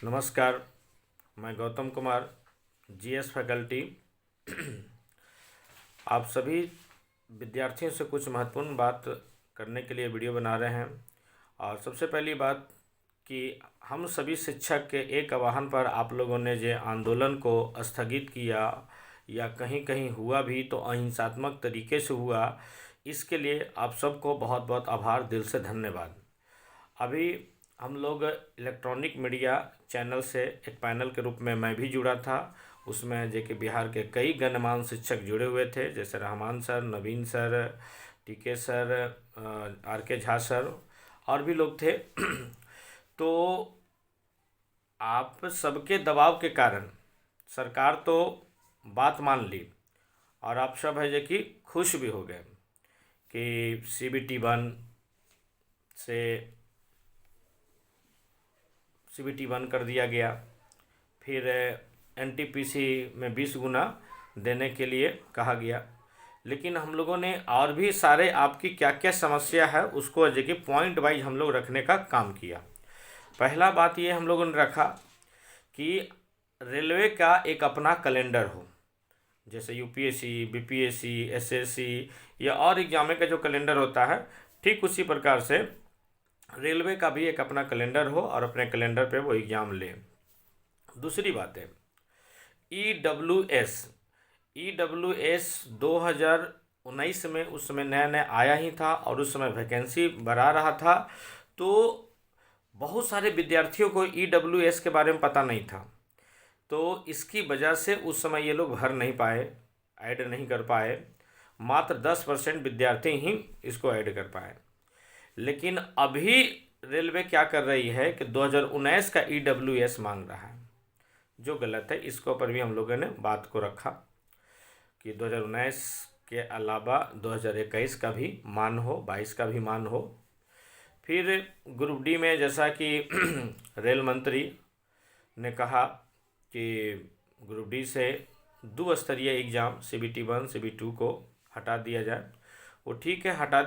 नमस्कार। मैं Gautam Kumar, GS faculty. आप सभी विद्यार्थियों से कुछ महत्वपूर्ण बात करने के लिए वीडियो बना रहे हैं। और सबसे पहली बात कि हम सभी शिक्षक के एक आह्वान पर आप लोगों ने जो आंदोलन को स्थगित किया या कहीं कहीं हुआ भी तो अहिंसात्मक तरीके से हुआ, इसके लिए आप सबको बहुत बहुत आभार, दिल से धन्यवाद। अभी हम लोग इलेक्ट्रॉनिक मीडिया चैनल से एक पैनल के रूप में मैं भी जुड़ा था। उसमें जे के बिहार के कई गणमान्य शिक्षक जुड़े हुए थे, जैसे रहमान सर, नवीन सर, टीके सर, आर के झा सर और भी लोग थे। तो आप सबके दबाव के कारण सरकार तो बात मान ली और आप सब है जो कि खुश भी हो गए कि सीबीटी बंद कर दिया गया। फिर एनटीपीसी में 20 गुना देने के लिए कहा गया। लेकिन हम लोगों ने और भी सारे आपकी क्या क्या समस्या है उसको जगह पॉइंट वाइज हम लोग रखने का काम किया। पहला बात ये हम लोगों ने रखा कि रेलवे का एक अपना कैलेंडर हो, जैसे यूपीएससी, बीपीएससी, एसएससी या और एग्जाम का जो कैलेंडर होता है, ठीक उसी प्रकार से रेलवे का भी एक अपना कैलेंडर हो और अपने कैलेंडर पे वो एग्ज़ाम ले। दूसरी बात है ईडब्ल्यूएस 2019 में उस समय नया नया आया ही था और उस समय वैकेंसी बढ़ा रहा था, तो बहुत सारे विद्यार्थियों को ईडब्ल्यूएस के बारे में पता नहीं था। तो इसकी वजह से उस समय ये लोग भर नहीं पाए, ऐड नहीं कर पाए। मात्र 10% विद्यार्थी ही इसको ऐड कर पाए। लेकिन अभी रेलवे क्या कर रही है कि 2019 का ईडब्ल्यूएस मांग रहा है, जो गलत है। इसके ऊपर भी हम लोगों ने बात को रखा कि 2019 के अलावा 2021 का भी मान हो, 22 का भी मान हो। फिर ग्रुप डी में जैसा कि रेल मंत्री ने कहा कि ग्रुप डी से 2 स्तरीय एग्ज़ाम CBT 1, CBT 2 को हटा दिया जाए। वो ठीक है, हटा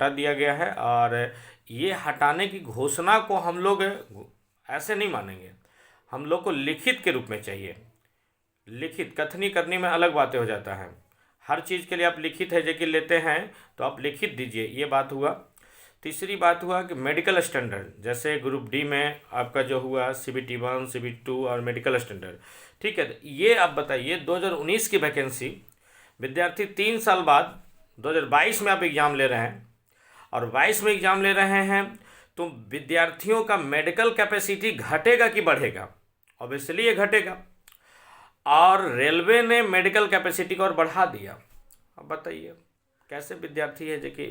दिया गया है। और ये हटाने की घोषणा को हम लोग ऐसे नहीं मानेंगे, हम लोग को लिखित के रूप में चाहिए। लिखित कथनी करने में अलग बातें हो जाता है। हर चीज़ के लिए आप लिखित है जो लेते हैं तो आप लिखित दीजिए, ये बात हुआ। तीसरी बात हुआ कि मेडिकल स्टैंडर्ड, जैसे ग्रुप डी में आपका जो हुआ CBT 1, CBT 2 और मेडिकल स्टैंडर्ड, ठीक है। तो ये आप बताइए 2019 की वैकेंसी, विद्यार्थी 3 साल बाद 2022 में आप एग्ज़ाम ले रहे हैं और 22 में एग्ज़ाम ले रहे हैं, तो विद्यार्थियों का मेडिकल कैपेसिटी घटेगा कि बढ़ेगा? ऑब्वियसली ये घटेगा। और रेलवे ने मेडिकल कैपेसिटी को और बढ़ा दिया। अब बताइए कैसे विद्यार्थी है जो कि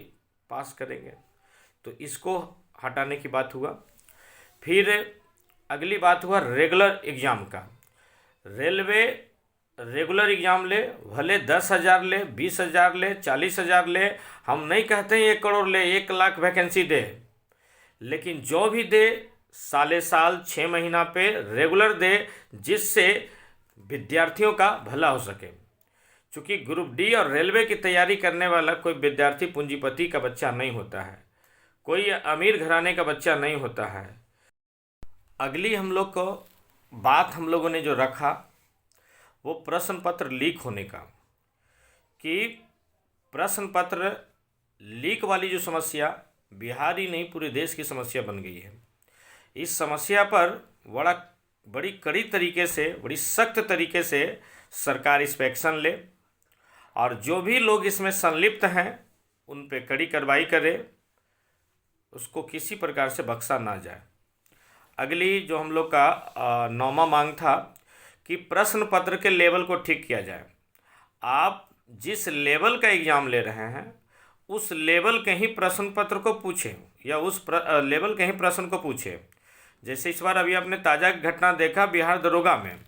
पास करेंगे? तो इसको हटाने की बात हुआ। फिर अगली बात हुआ रेगुलर एग्ज़ाम का। रेलवे रेगुलर एग्ज़ाम ले, भले 10,000 ले, 20,000 ले, 40,000 ले। हम नहीं कहते हैं 1 करोड़ ले, 1 लाख वैकेंसी दे, लेकिन जो भी दे साले साल 6 महीना पे रेगुलर दे, जिससे विद्यार्थियों का भला हो सके। क्योंकि ग्रुप डी और रेलवे की तैयारी करने वाला कोई विद्यार्थी पूंजीपति का बच्चा नहीं होता है, कोई अमीर घराने का बच्चा नहीं होता है। अगली हम लोग को बात हम लोगों ने जो रखा वो प्रश्न पत्र लीक होने का, कि प्रश्न पत्र लीक वाली जो समस्या बिहार ही नहीं पूरे देश की समस्या बन गई है। इस समस्या पर बड़ी कड़ी तरीके से, बड़ी सख्त तरीके से सरकार इस पर एक्शन ले और जो भी लोग इसमें संलिप्त हैं उन पे कड़ी कार्रवाई करे, उसको किसी प्रकार से बख्शा ना जाए। अगली जो हम लोग का 9वां मांग था कि प्रश्न पत्र के लेवल को ठीक किया जाए। आप जिस लेवल का एग्ज़ाम ले रहे हैं उस लेवल के ही प्रश्न पत्र को पूछें या उस लेवल के ही प्रश्न को पूछें। जैसे इस बार अभी आपने ताज़ा घटना देखा बिहार दरोगा में,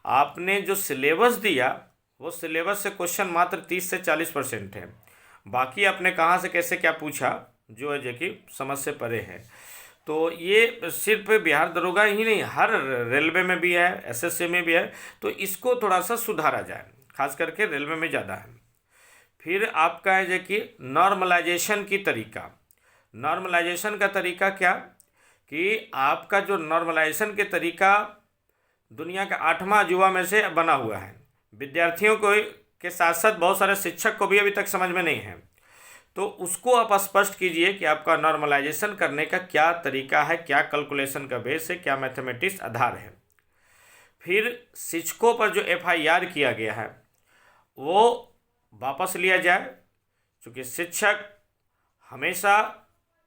आपने जो सिलेबस दिया वो सिलेबस से क्वेश्चन मात्र 30 से 40% है। बाकी आपने कहाँ से कैसे क्या पूछा जो है जो कि समझ से परे है। तो ये सिर्फ बिहार दरोगा ही नहीं, हर रेलवे में भी है, एसएससी में भी है। तो इसको थोड़ा सा सुधारा जाए, खास करके रेलवे में ज़्यादा है। फिर आपका है जो कि नॉर्मलाइजेशन की तरीका। नॉर्मलाइजेशन का तरीका क्या कि आपका जो नॉर्मलाइजेशन के तरीका दुनिया का 8वां अजूबा में से बना हुआ है। विद्यार्थियों को के साथ साथ बहुत सारे शिक्षक को भी अभी तक समझ में नहीं है। तो उसको आप स्पष्ट कीजिए कि आपका नॉर्मलाइजेशन करने का क्या तरीका है, क्या कैलकुलेशन का बेस है, क्या मैथमेटिक्स आधार है। फिर शिक्षकों पर जो FIR किया गया है वो वापस लिया जाए, क्योंकि शिक्षक हमेशा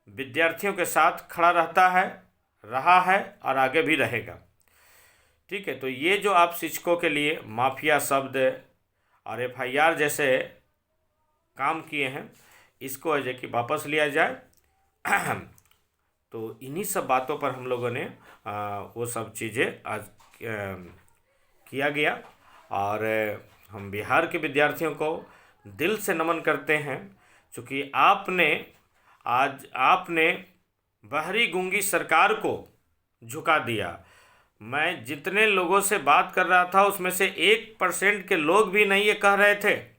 विद्यार्थियों के साथ खड़ा रहता है, रहा है और आगे भी रहेगा। ठीक है, तो ये जो आप शिक्षकों के लिए माफिया शब्द और FIR जैसे काम किए हैं, इसको है कि वापस लिया जाए। तो इन्हीं सब बातों पर हम लोगों ने वो सब चीज़ें आज किया गया। और हम बिहार के विद्यार्थियों को दिल से नमन करते हैं, क्योंकि आपने बहरी गूंगी सरकार को झुका दिया। मैं जितने लोगों से बात कर रहा था उसमें से 1% के लोग भी नहीं ये कह रहे थे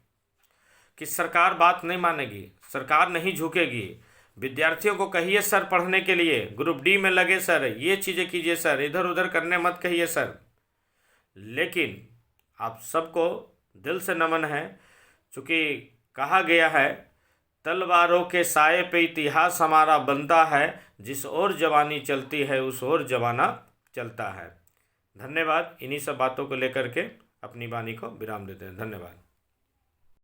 कि सरकार बात नहीं मानेगी, सरकार नहीं झुकेगी। विद्यार्थियों को कहिए सर पढ़ने के लिए, ग्रुप डी में लगे सर, ये चीज़ें कीजिए सर, इधर उधर करने मत कहिए सर। लेकिन आप सबको दिल से नमन है, क्योंकि कहा गया है तलवारों के साए पे इतिहास हमारा बनता है, जिस ओर जवानी चलती है उस ओर जमाना चलता है। धन्यवाद। इन्हीं सब बातों को लेकर के अपनी वाणी को विराम देते हैं। धन्यवाद।